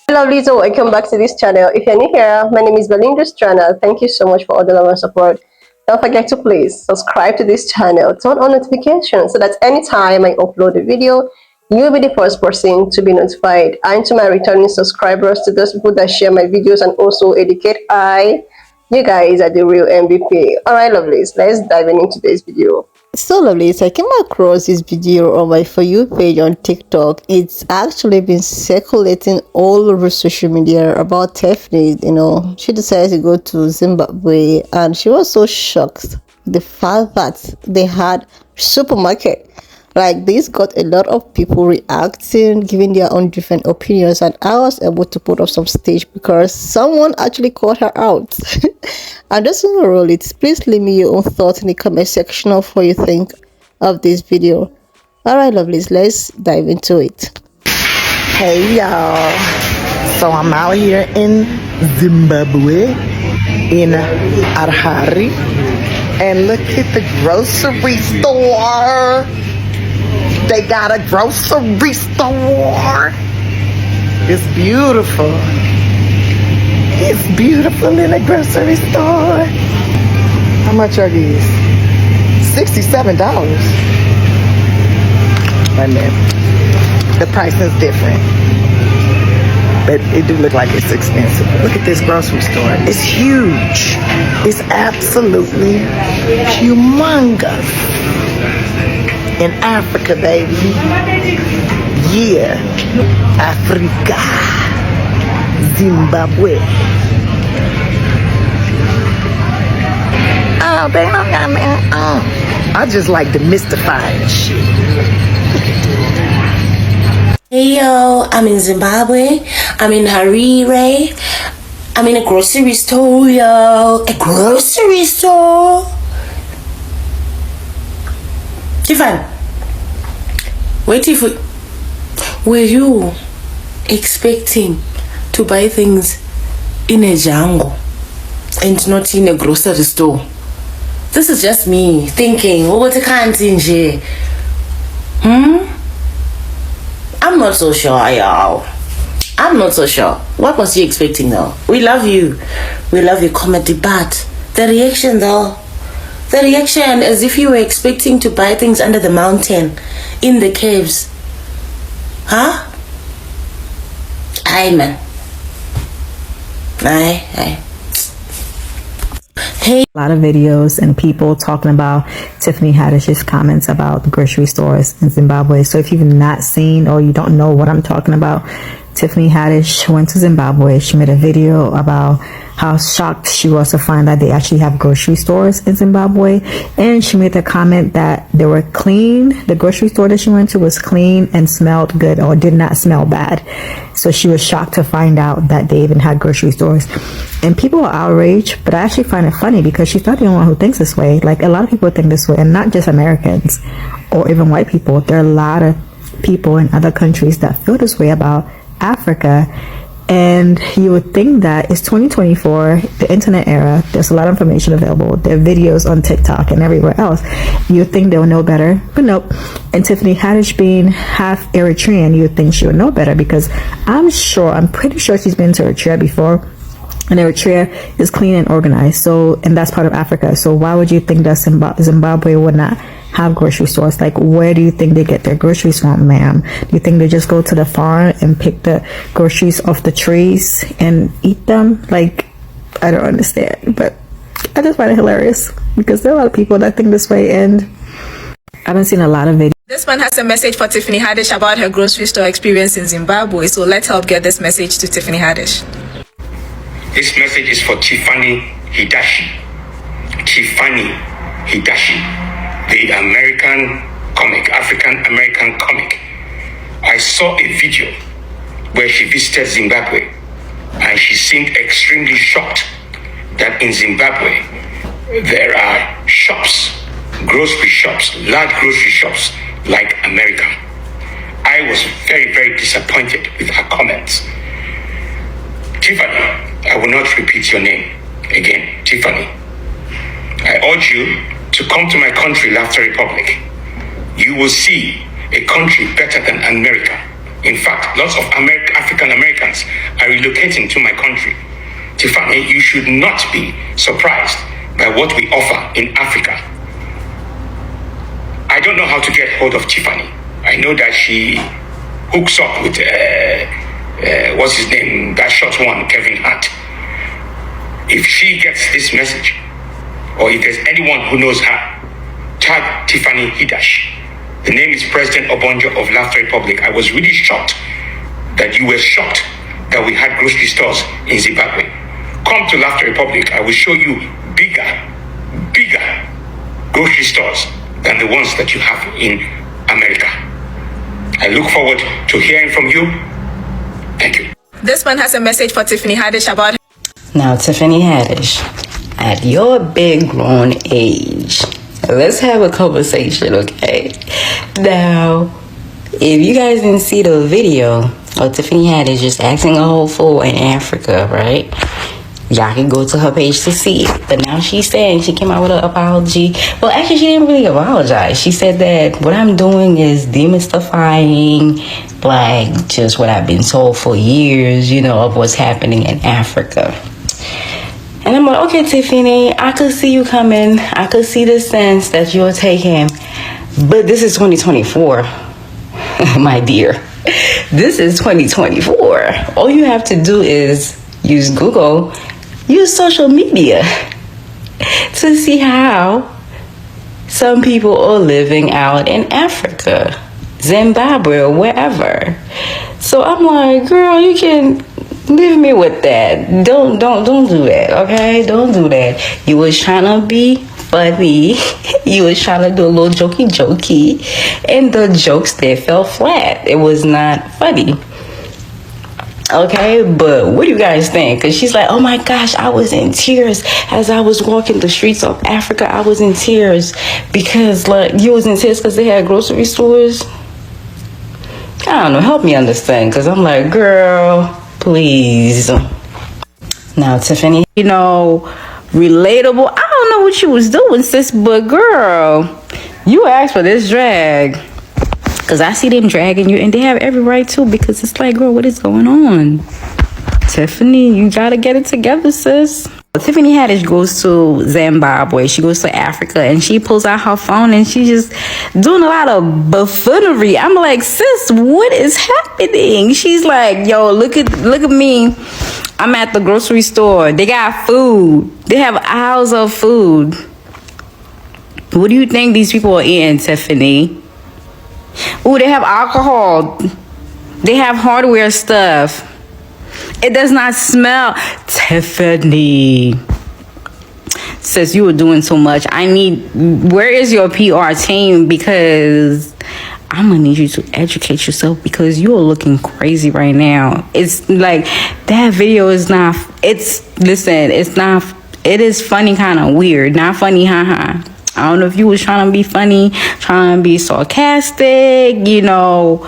Hello Lizzo, welcome back to this channel. If you're new here, my name is Belinda's channel. Thank you so much for all the love and support. Don't forget to please subscribe to this channel, turn on notifications so that anytime I upload a video, you'll be the first person to be notified. And to my returning subscribers, to those people that share my videos and also educate, you guys are the real MVP. Alright lovelies, let's dive into today's video. So lovelies, I came across this video on my For You page on TikTok. It's actually been circulating all over social media about Tiffany. You know, she decided to go to Zimbabwe and she was so shocked the fact that they had supermarket. Like, this got a lot of people reacting, giving their own different opinions, and I was able to put up some stage because someone actually called her out. I'm just gonna roll it. Please leave me your own thoughts in the comment section of what you think of this video. Alright lovelies, let's dive into it. Hey y'all, so I'm out here in Zimbabwe, in Harare, and look at the grocery store. They got a grocery store. It's beautiful. It's beautiful in a grocery store. How much are these? $67. Wait a minute. The price is different. But it do look like it's expensive. Look at this grocery store. It's huge. It's absolutely humongous. In Africa, baby. Yeah. Africa. Zimbabwe. Oh, they don't got me. I just like demystifying shit. Hey yo, I'm in Zimbabwe. I'm in Harare. I'm in a grocery store, yo. A grocery store. Tiffany, wait if were you expecting to buy things in a jungle and not in a grocery store? This is just me thinking, what can't in here? I'm not so sure, y'all. I'm not so sure. What was you expecting though? We love you. We love your comedy, but the reaction though. The reaction as if you were expecting to buy things under the mountain, in the caves. Huh? Aye, man. Aye. Hey. A lot of videos and people talking about Tiffany Haddish's comments about the grocery stores in Zimbabwe. So if you've not seen or you don't know what I'm talking about, Tiffany Haddish went to Zimbabwe. She made a video about how shocked she was to find that they actually have grocery stores in Zimbabwe. And she made the comment that they were clean. The grocery store that she went to was clean and smelled good, or did not smell bad. So she was shocked to find out that they even had grocery stores. And people are outraged, but I actually find it funny because she's not the only one who thinks this way. Like, a lot of people think this way, and not just Americans or even white people. There are a lot of people in other countries that feel this way about Africa. And you would think that it's 2024, the internet era, there's a lot of information available. There are videos on TikTok and everywhere else. You would think they'll know better, but nope. And Tiffany Haddish being half Eritrean, you would think she would know better, because I'm pretty sure she's been to Eritrea before. And Eritrea is clean and organized, and that's part of Africa. So why would you think that Zimbabwe would not have grocery stores? Like, where do you think they get their groceries from, ma'am? Do you think they just go to the farm and pick the groceries off the trees and eat them? Like, I don't understand, but I just find it hilarious because there are a lot of people that think this way, and I've been seeing a lot of videos. This man has a message for Tiffany Haddish about her grocery store experience in Zimbabwe, so let's help get this message to Tiffany Haddish. This message is for Tiffany Hidashi. Tiffany Hidashi, the African American comic. I saw a video where she visited Zimbabwe, and she seemed extremely shocked that in Zimbabwe there are shops, grocery shops, large grocery shops like America. I was very, very disappointed with her comments. Tiffany, I will not repeat your name again. Tiffany, I urge you to come to my country, Laughter Republic. You will see a country better than America. In fact, lots of African Americans are relocating to my country. Tiffany, you should not be surprised by what we offer in Africa. I don't know how to get hold of Tiffany. I know that she hooks up with, what's his name, that short one, Kevin Hart. If she gets this message, or if there's anyone who knows her, tag Tiffany Haddish. The name is President Obonjo of Laughter Republic. I was really shocked that you were shocked that we had grocery stores in Zimbabwe. Come to Laughter Republic. I will show you bigger grocery stores than the ones that you have in America. I look forward to hearing from you. Thank you. This man has a message for Tiffany Haddish about. Now, Tiffany Haddish, at your big grown age, let's have a conversation, okay? Now, if you guys didn't see the video of Tiffany Haddish just acting a whole fool in Africa, right? Y'all can go to her page to see it. But now she's saying she came out with an apology. Well, actually, she didn't really apologize. She said that what I'm doing is demystifying, like, just what I've been told for years, you know, of what's happening in Africa. And I'm like, okay, Tiffany, I could see you coming. I could see the sense that you're taking. But this is 2024, my dear. This is 2024. All you have to do is use Google, use social media to see how some people are living out in Africa, Zimbabwe, or wherever. So I'm like, girl, you can leave me with that. Don't do that, okay? Don't do that. You was trying to be funny. You was trying to do a little jokey, and the jokes there fell flat. It was not funny. Okay, but what do you guys think? Because she's like, oh my gosh, I was in tears as I was walking the streets of Africa. I was in tears because, like, you was in tears because they had grocery stores. I don't know, help me understand, because I'm like, girl, please. Now, Tiffany, you know, relatable. I don't know what you was doing, sis, but girl, you asked for this drag. Because I see them dragging you, and they have every right to, because it's like, girl, what is going on? Tiffany, you gotta get it together, sis. Tiffany Haddish goes to Zimbabwe. She goes to Africa, and she pulls out her phone, and she's just doing a lot of buffoonery. I'm like, sis, what is happening? She's like, yo, look at me. I'm at the grocery store. They got food. They have aisles of food. What do you think these people are eating, Tiffany? Ooh, they have alcohol. They have hardware stuff. It does not smell. Tiffany, says you were doing too much. Where is your PR team? Because I'm gonna need you to educate yourself, because you are looking crazy right now. It's like, that video is not, it is funny, kind of weird. Not funny, haha. I don't know if you was trying to be funny, trying to be sarcastic, you know,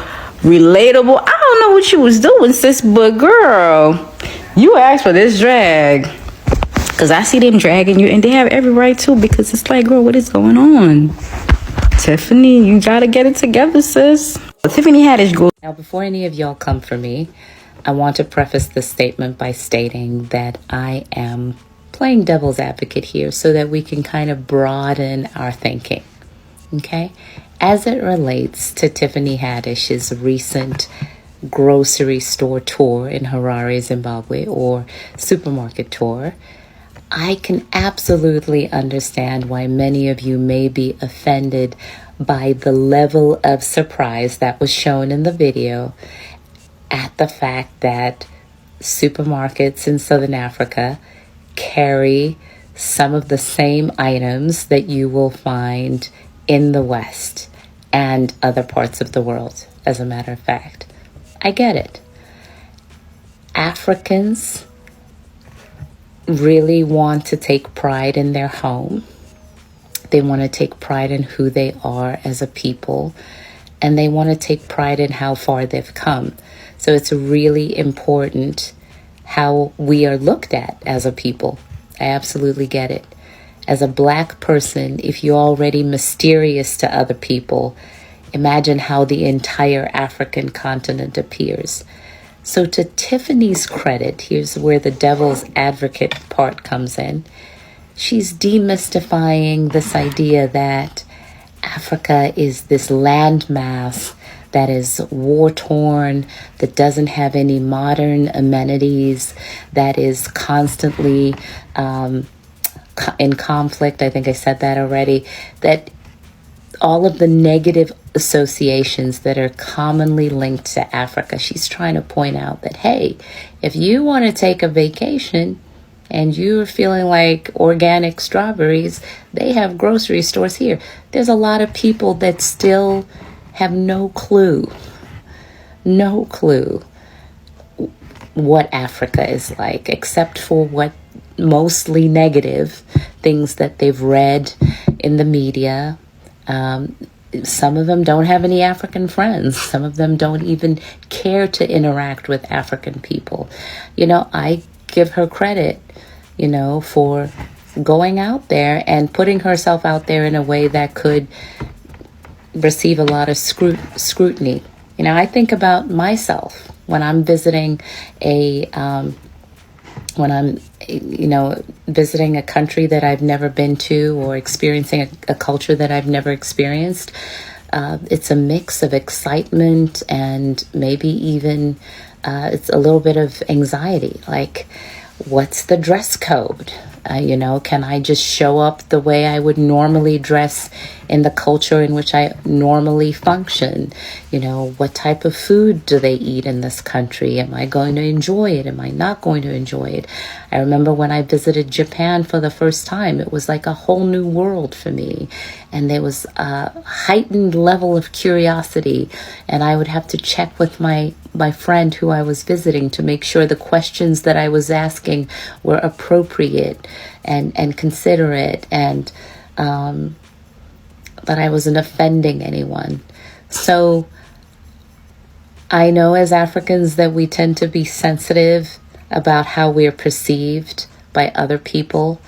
relatable. I don't know what you was doing, sis, but girl, you asked for this drag. Because I see them dragging you, and they have every right to, because it's like, girl, what is going on? Tiffany, you gotta get it together, sis. Tiffany Haddish goes. Now, before any of y'all come for me, I want to preface this statement by stating that I am playing devil's advocate here so that we can kind of broaden our thinking, okay? As it relates to Tiffany Haddish's recent grocery store tour in Harare, Zimbabwe, or supermarket tour, I can absolutely understand why many of you may be offended by the level of surprise that was shown in the video at the fact that supermarkets in Southern Africa carry some of the same items that you will find in the West and other parts of the world, as a matter of fact. I get it. Africans really want to take pride in their home. They want to take pride in who they are as a people, and they want to take pride in how far they've come. So it's really important how we are looked at as a people. I absolutely get it. As a Black person, if you're already mysterious to other people, Imagine how the entire African continent appears. So to Tiffany's credit, here's where the devil's advocate part comes in. She's demystifying this idea that Africa is this landmass that is war-torn, that doesn't have any modern amenities, that is constantly in conflict. I think I said that already. That all of the negative associations that are commonly linked to Africa. She's trying to point out that, hey, if you want to take a vacation and you're feeling like organic strawberries, they have grocery stores here. There's a lot of people that still have no clue what Africa is like, except for what mostly negative things that they've read in the media. Some of them don't have any African friends. Some of them don't even care to interact with African people. I give her credit, for going out there and putting herself out there in a way that could receive a lot of scrutiny. I think about myself when I'm visiting visiting a country that I've never been to, or experiencing a culture that I've never experienced. It's a mix of excitement and maybe even it's a little bit of anxiety. Like, what's the dress code? Can I just show up the way I would normally dress in the culture in which I normally function? What type of food do they eat in this country? Am I going to enjoy it? Am I not going to enjoy it? I remember when I visited Japan for the first time, it was like a whole new world for me. And there was a heightened level of curiosity. And I would have to check with my friend who I was visiting to make sure the questions that I was asking were appropriate and considerate, and that I wasn't offending anyone. So I know as Africans that we tend to be sensitive about how we're perceived by other people.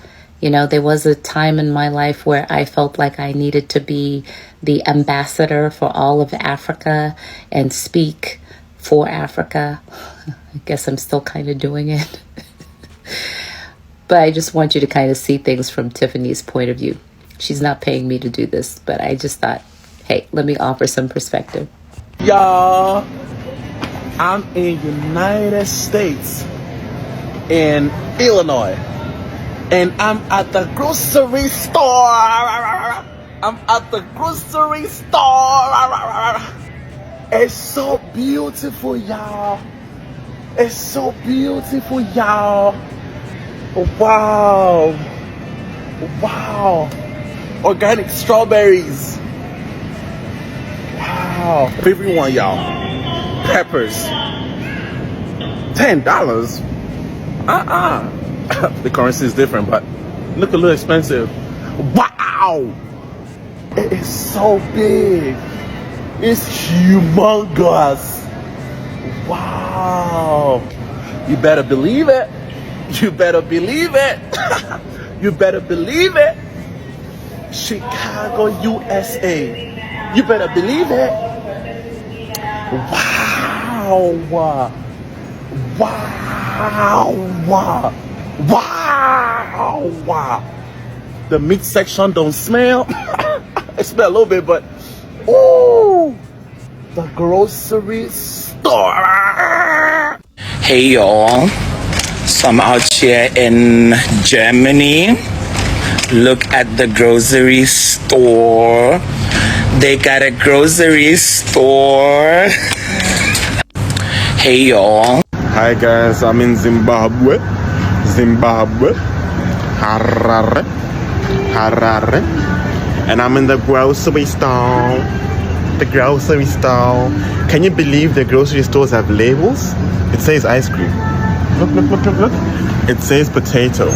There was a time in my life where I felt like I needed to be the ambassador for all of Africa and speak for Africa. I guess I'm still kind of doing it. But I just want you to kind of see things from Tiffany's point of view. She's not paying me to do this, but I just thought, hey, let me offer some perspective. Y'all, I'm in United States, in Illinois, and I'm at the grocery store. I'm at the grocery store. It's so beautiful, y'all. It's so beautiful, y'all. Wow. Organic strawberries. Wow. Favorite one, y'all. Peppers. $10. The currency is different, but look a little expensive. Wow. It is so big. It's humongous. Wow. You better believe it. You better believe it. You better believe it. Chicago, USA. You better believe it. Wow. Wow. The meat section don't smell. It smells a little bit, but ooh, the grocery store. Hey y'all, so I'm out here in Germany. Look at the grocery store. They got a grocery store. Hey y'all. Hi guys, I'm in Zimbabwe. Harare. And I'm in the grocery store. Can you believe the grocery stores have labels? It says ice cream. Look. It says potato.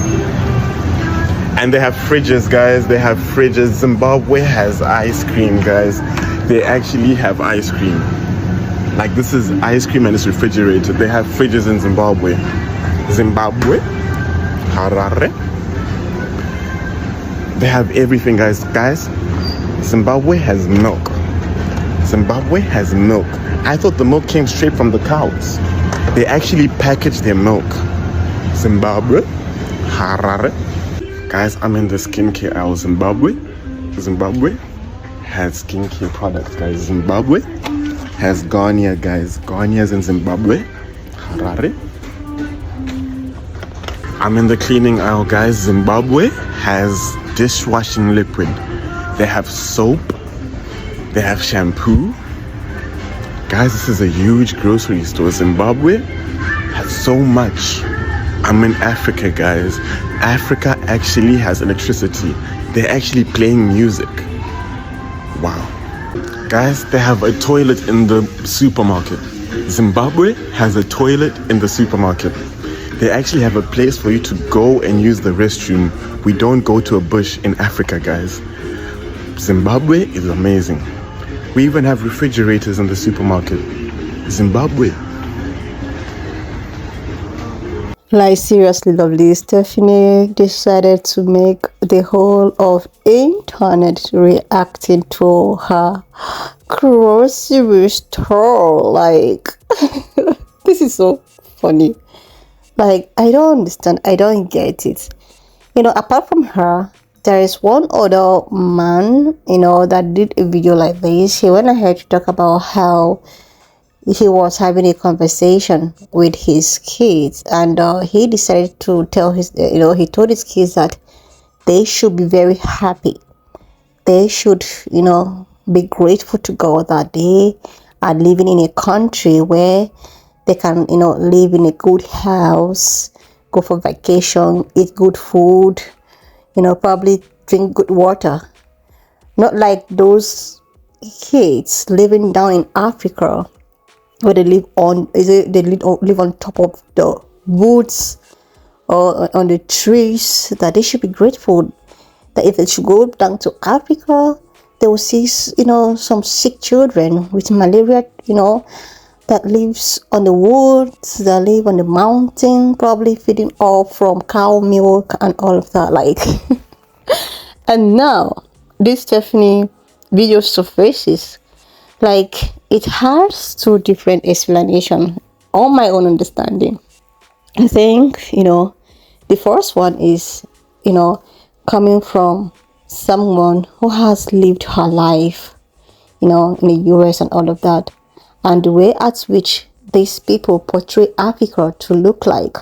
And they have fridges, guys. They have fridges. Zimbabwe has ice cream, guys. They actually have ice cream. Like, this is ice cream and it's refrigerated. They have fridges in Zimbabwe. Harare. They have everything, guys. Zimbabwe has milk. Zimbabwe has milk. I thought the milk came straight from the cows. They actually package their milk. Zimbabwe, Harare. Guys, I'm in the skincare aisle. Zimbabwe has skincare products, guys. Zimbabwe has Garnier, guys. Garnier's in Zimbabwe, Harare. I'm in the cleaning aisle, guys. Zimbabwe has dishwashing liquid. They have soap. They have shampoo. Guys, this is a huge grocery store. Zimbabwe has so much. I'm in Africa, guys. Africa actually has electricity. They're actually playing music. Wow. Guys, they have a toilet in the supermarket. Zimbabwe has a toilet in the supermarket. They actually have a place for you to go and use the restroom. We don't go to a bush in Africa, guys. Zimbabwe is amazing. We even have refrigerators in the supermarket. Zimbabwe. Like, seriously, lovely, Tiffany decided to make the whole of internet reacting to her grocery store. Like, this is so funny. Like, I don't understand. I don't get it. You know, apart from her, there is one other man, you know, that did a video like this. He went ahead to talk about how he was having a conversation with his kids, and he decided to tell his, he told his kids that they should be very happy. They should, be grateful to God that they are living in a country where they can, live in a good house, go for vacation, eat good food, probably drink good water. Not like those kids living down in Africa, where they live on live on top of the woods or on the trees. That they should be grateful that if they should go down to Africa, they will see some sick children with malaria, that lives on the woods, that live on the mountain, probably feeding off from cow milk and all of that. Like, and now this Tiffany video surfaces. Like, it has two different explanations on my own understanding. I think, the first one is, coming from someone who has lived her life, in the US and all of that. And the way at which these people portray Africa to look like,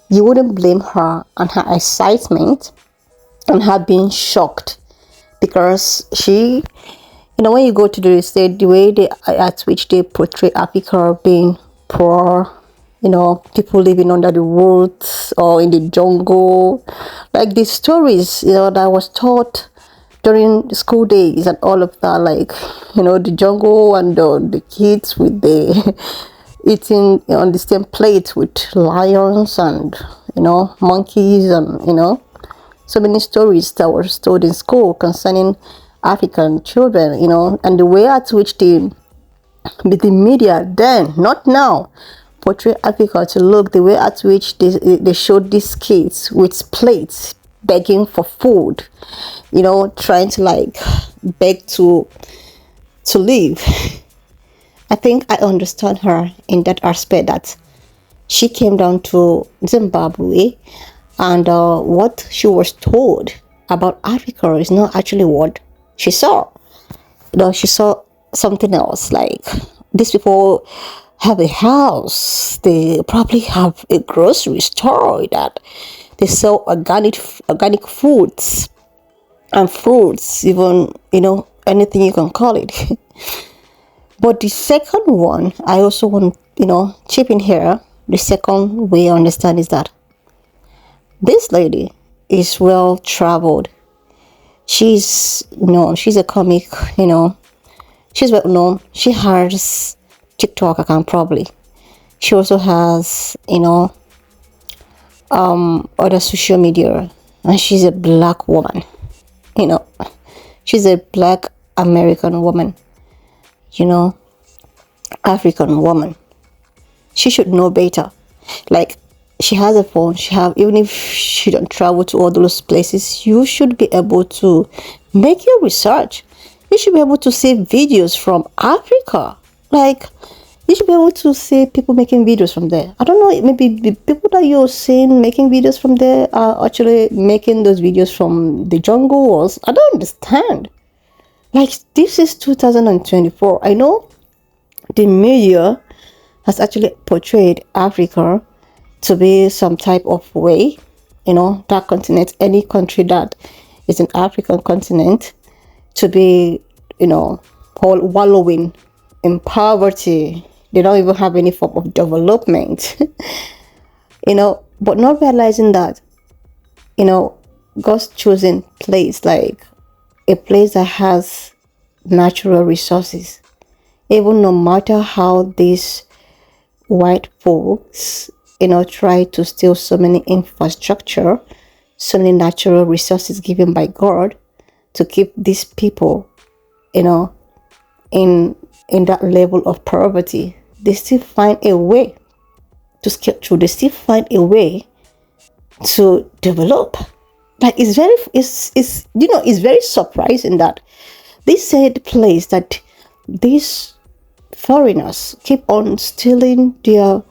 you wouldn't blame her and her excitement and her being shocked, because she, when you go to the state, the way at which they portray Africa being poor, people living under the woods or in the jungle, like the stories, that was taught during school days and all of that, like, the jungle and the kids with the eating on the same plate with lions and, monkeys and, so many stories that were told in school concerning African children, and the way at which the media then, not now, portray Africa to look, the way at which they showed these kids with plates begging for food, trying to like beg to live. I think I understand her in that aspect, that she came down to Zimbabwe, and what she was told about Africa is not actually what she saw. She saw something else. Like, these people have a house, they probably have a grocery store that they sell organic foods and fruits, even, anything you can call it. But the second one, I also want, chip in here. The second way I understand is that this lady is well traveled. She's a comic, she's well known. She has TikTok account probably. She also has, other social media, and she's a black woman. She's a black American woman, African woman. She should know better. Like, she has a phone. Even if she don't travel to all those places, you should be able to make your research. You should be able to see videos from Africa. Like, you should be able to see people making videos from there. I don't know, maybe the people that you're seeing making videos from there are actually making those videos from the jungle walls. I don't understand. Like, this is 2024. I know the media has actually portrayed Africa to be some type of way, that continent, any country that is an African continent, to be, all wallowing in poverty. They don't even have any form of development, but not realizing that, God's chosen place, like a place that has natural resources. Even no matter how these white folks, try to steal so many infrastructure, so many natural resources given by God to keep these people, in that level of poverty, they still find a way to scale through. They still find a way to develop. Like, it's very surprising that this said place that these foreigners keep on stealing their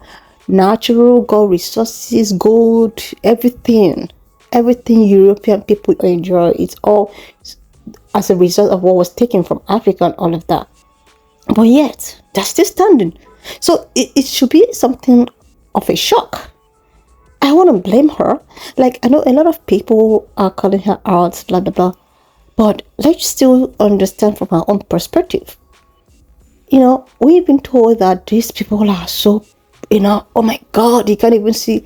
natural gold resources, gold, everything European people enjoy. It's all as a result of what was taken from Africa and all of that. But yet, they're still standing. So it should be something of a shock. I wouldn't blame her. Like, I know a lot of people are calling her out, blah, blah, blah. But let's still understand from our own perspective. We've been told that these people are so, oh my God, you can't even see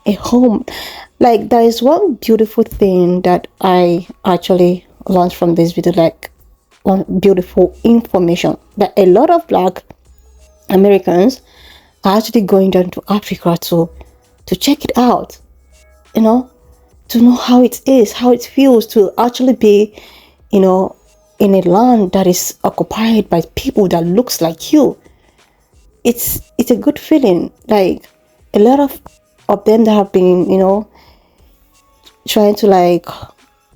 a home. Like, there is one beautiful thing that I actually learned from this video, like one beautiful information, that a lot of Black Americans are actually going down to Africa to check it out, to know how it is, how it feels to actually be, in a land that is occupied by people that looks like you. It's a good feeling. Like, a lot of them that have been, trying to like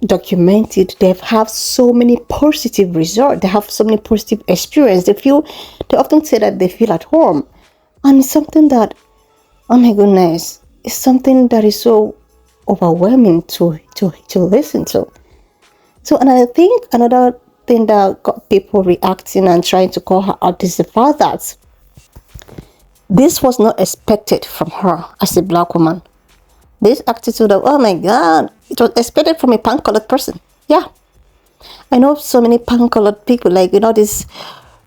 document it, they have so many positive results. They have so many positive experience. They often say that they feel at home. And it's something that, oh my goodness, it's something that is so overwhelming to listen to. So, and I think another thing that got people reacting and trying to call her out is the fact that this was not expected from her as a Black woman. This attitude of, oh my God, it was expected from a pan-colored person. Yeah. I know so many pan-colored people, like, these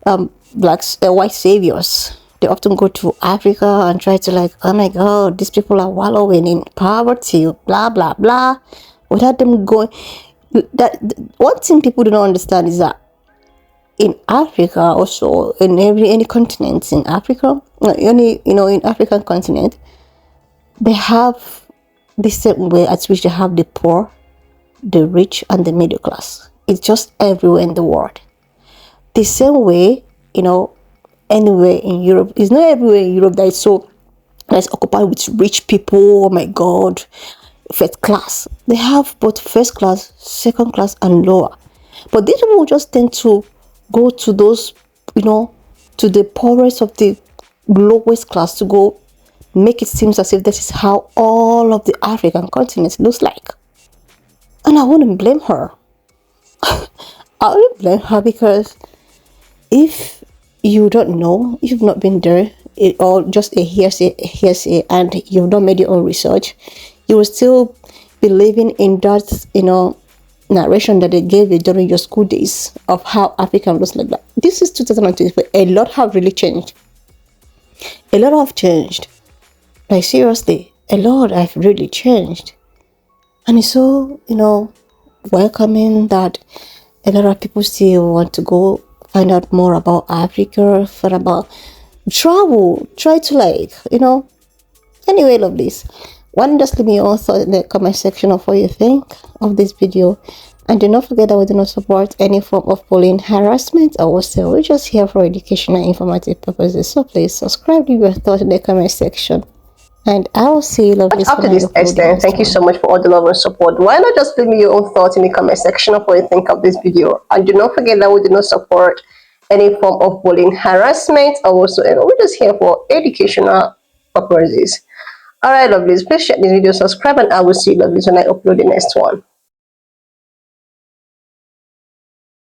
white saviors. They often go to Africa and try to, like, oh my God, these people are wallowing in poverty, blah, blah, blah. Without them going, one thing people do not understand is that in Africa, also in any continent in Africa, in African continent, they have the same way at which they have the poor, the rich, and the middle class. It's just everywhere in the world. The same way, anywhere in Europe. It's not everywhere in Europe that's occupied with rich people. Oh my God, first class. They have both first class, second class, and lower. But these people just tend to go to those, to the poorest of the lowest class to go make it seem as if this is how all of the African continent looks like. And I wouldn't blame her. I wouldn't blame her, because if you don't know, you've not been there, or just a hearsay, and you've not made your own research, you will still be living in that, narration that they gave you during your school days of how Africa looks like that. This is 2024. A lot have really changed. A lot have changed. Like, seriously, a lot have really changed. And it's so, welcoming that a lot of people still want to go find out more about Africa, find about travel, try to anyway, lovelies. Why don't just leave me your thoughts in the comment section of what you think of this video. And do not forget that we do not support any form of bullying, harassment, or whatsoever. We're just here for educational and informative purposes. So please subscribe, leave your thoughts in the comment section. And I will see you lovelies Up to when I this upload the extent, next thank you one. so much for all the love and support. Why not just leave me your own thoughts in the comment section of what you think of this video? And do not forget that we do not support any form of bullying, harassment, or whatsoever. We're just here for educational purposes. Alright, lovelies, please share this video, subscribe, and I will see you lovelies when I upload the next one.